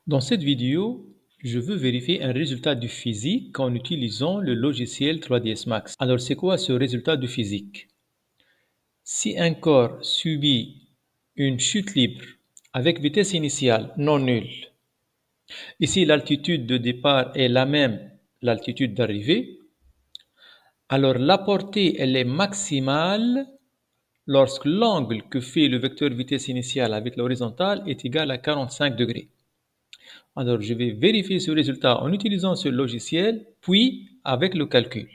Dans cette vidéo, je veux vérifier un résultat du physique en utilisant le logiciel 3ds Max. Alors, c'est quoi ce résultat du physique? Si un corps subit une chute libre avec vitesse initiale non nulle, ici l'altitude de départ est la même l'altitude d'arrivée, alors la portée elle est maximale lorsque l'angle que fait le vecteur vitesse initiale avec l'horizontale est égal à 45 degrés. Alors, je vais vérifier ce résultat en utilisant ce logiciel, puis avec le calcul.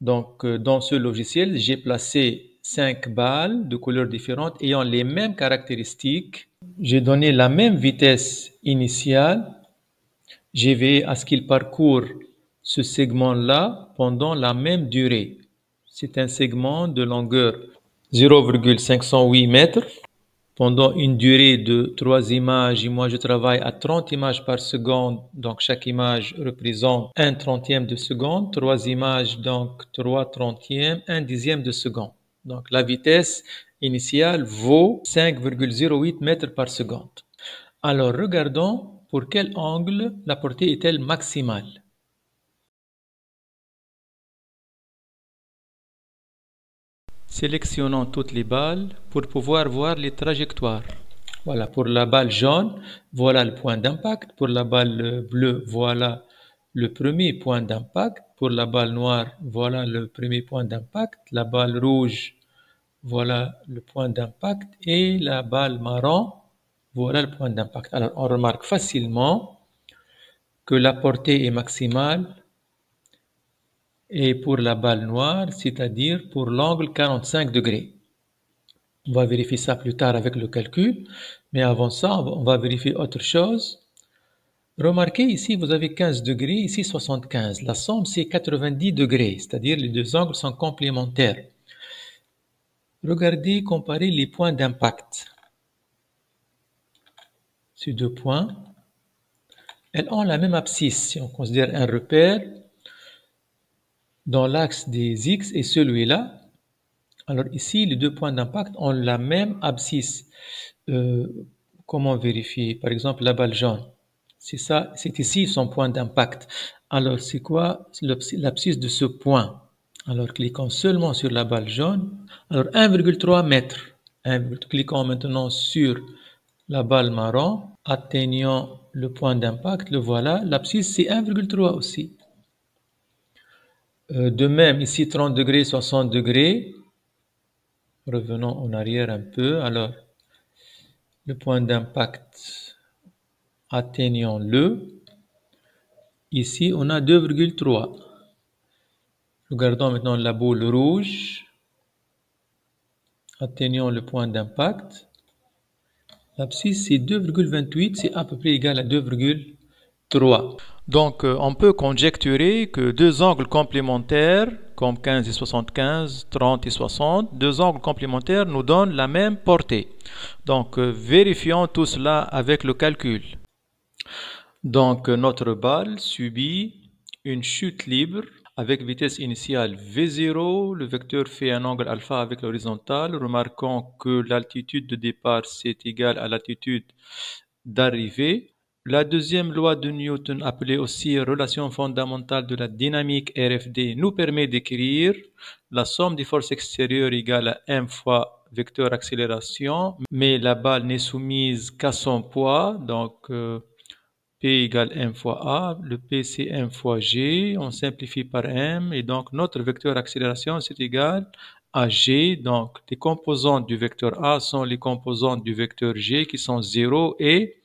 Donc, dans ce logiciel, j'ai placé 5 balles de couleurs différentes ayant les mêmes caractéristiques. J'ai donné la même vitesse initiale. J'ai veillé à ce qu'il parcourt ce segment-là pendant la même durée. C'est un segment de longueur 0,508 mètres. Pendant une durée de 3 images, et moi je travaille à 30 images par seconde, donc chaque image représente 1/30 de seconde, 3 images donc 3/30, 1/10 de seconde. Donc la vitesse initiale vaut 5,08 mètres par seconde. Alors regardons pour quel angle la portée est-elle maximale. Sélectionnons toutes les balles pour pouvoir voir les trajectoires. Voilà, pour la balle jaune, voilà le point d'impact. Pour la balle bleue, voilà le premier point d'impact. Pour la balle noire, voilà le premier point d'impact. La balle rouge, voilà le point d'impact. Et la balle marron, voilà le point d'impact. Alors, on remarque facilement que la portée est maximale et pour la balle noire, c'est-à-dire pour l'angle 45 degrés. On va vérifier ça plus tard avec le calcul, mais avant ça, on va vérifier autre chose. Remarquez ici, vous avez 15 degrés, ici 75. La somme, c'est 90 degrés, c'est-à-dire les deux angles sont complémentaires. Regardez, comparez les points d'impact. Ces deux points, elles ont la même abscisse. Si on considère un repère dans l'axe des X et celui-là, alors ici, les deux points d'impact ont la même abscisse. Comment vérifier? Par exemple, la balle jaune. C'est ça, c'est ici son point d'impact. Alors, c'est quoi l'abscisse de ce point? Alors, cliquons seulement sur la balle jaune. Alors, 1,3 mètres. Cliquons maintenant sur la balle marron. Atteignons le point d'impact. Le voilà. L'abscisse, c'est 1,3 aussi. De même, ici, 30 degrés, 60 degrés. Revenons en arrière un peu. Alors, le point d'impact, atteignons-le. Ici, on a 2,3. Regardons maintenant la boule rouge. Atteignons le point d'impact. L'abscisse, c'est 2,28, c'est à peu près égal à 2,3. Donc, on peut conjecturer que deux angles complémentaires, comme 15 et 75, 30 et 60, deux angles complémentaires nous donnent la même portée. Donc, vérifions tout cela avec le calcul. Donc, notre balle subit une chute libre avec vitesse initiale V0. Le vecteur fait un angle alpha avec l'horizontale. Remarquons que l'altitude de départ, c'est égal à l'altitude d'arrivée. La deuxième loi de Newton, appelée aussi relation fondamentale de la dynamique RFD, nous permet d'écrire la somme des forces extérieures égale à m fois vecteur accélération, mais la balle n'est soumise qu'à son poids, donc P égale m fois A, le P c'est m fois G, on simplifie par m, et donc notre vecteur accélération c'est égal à G, donc les composantes du vecteur A sont les composantes du vecteur G qui sont 0 et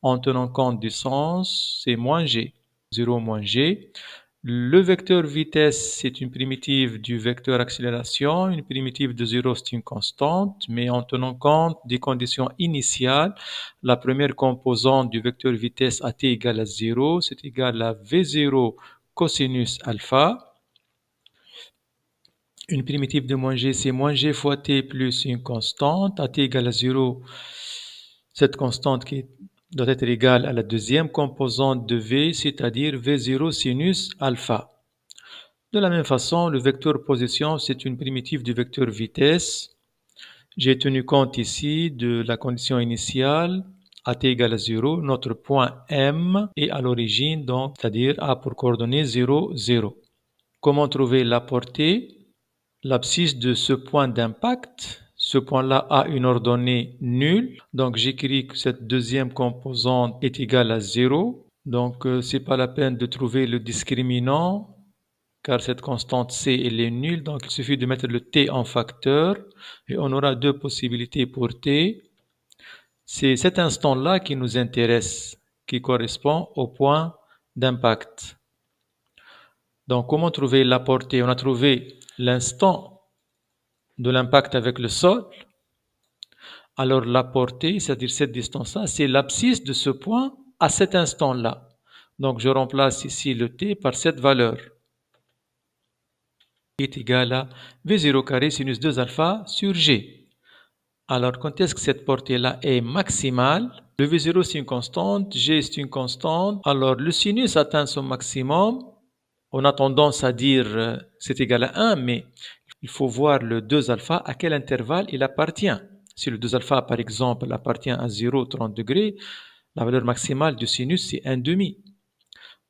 en tenant compte du sens, c'est moins G, 0 moins G. Le vecteur vitesse, c'est une primitive du vecteur accélération. Une primitive de 0, c'est une constante, mais en tenant compte des conditions initiales, la première composante du vecteur vitesse à t égale à 0, c'est égal à V0 cosinus alpha. Une primitive de moins g, c'est moins g fois t plus une constante. À t égale à 0, cette constante qui doit être égale à la deuxième composante de V, c'est-à-dire V0 sinus alpha. De la même façon, le vecteur position, c'est une primitive du vecteur vitesse. J'ai tenu compte ici de la condition initiale. at égale à 0, notre point M est à l'origine, donc c'est-à-dire A pour coordonnée 0, 0. Comment trouver la portée? L'abscisse de ce point d'impact, ce point-là a une ordonnée nulle, donc j'écris que cette deuxième composante est égale à 0. Donc c'est pas la peine de trouver le discriminant, car cette constante C elle est nulle, donc il suffit de mettre le T en facteur, et on aura deux possibilités pour T. C'est cet instant-là qui nous intéresse, qui correspond au point d'impact. Donc comment trouver la portée? On a trouvé l'instant de l'impact avec le sol. Alors la portée, c'est-à-dire cette distance-là, c'est l'abscisse de ce point à cet instant-là. Donc je remplace ici le t par cette valeur. Est égal à V0 carré sinus 2 alpha sur G. Alors quand est-ce que cette portée-là est maximale? Le V0 c'est une constante, G c'est une constante. Alors le sinus atteint son maximum. On a tendance à dire c'est égal à 1, mais il faut voir le 2 alpha à quel intervalle il appartient. Si le 2 alpha, par exemple, appartient à 0, 30 degrés, la valeur maximale du sinus, c'est 1,5.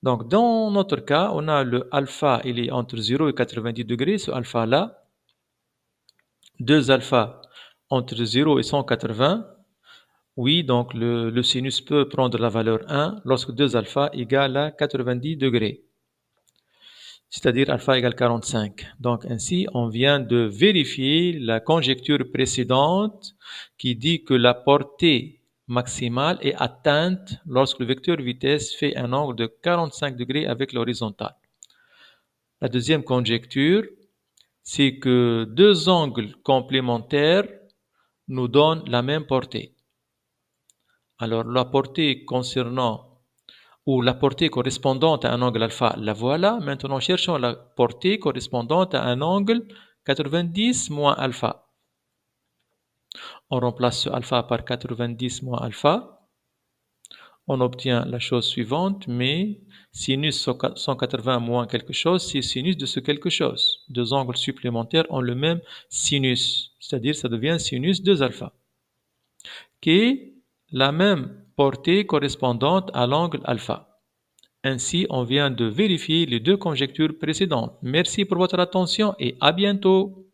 Donc, dans notre cas, on a le alpha, il est entre 0 et 90 degrés, ce alpha-là. 2 alpha entre 0 et 180. Oui, donc le sinus peut prendre la valeur 1 lorsque 2 alpha égale à 90 degrés. C'est-à-dire alpha égale 45. Donc ainsi, on vient de vérifier la conjecture précédente qui dit que la portée maximale est atteinte lorsque le vecteur vitesse fait un angle de 45 degrés avec l'horizontale. La deuxième conjecture, c'est que deux angles complémentaires nous donnent la même portée. Alors la portée concernant ou la portée correspondante à un angle alpha, la voilà. Maintenant, cherchons la portée correspondante à un angle 90 moins alpha. On remplace ce alpha par 90 moins alpha. On obtient la chose suivante, mais sinus 180 moins quelque chose, c'est sinus de ce quelque chose. Deux angles supplémentaires ont le même sinus, c'est-à-dire ça devient sinus 2 alpha, qui est la même portée correspondante à l'angle alpha. Ainsi, on vient de vérifier les deux conjectures précédentes. Merci pour votre attention et à bientôt.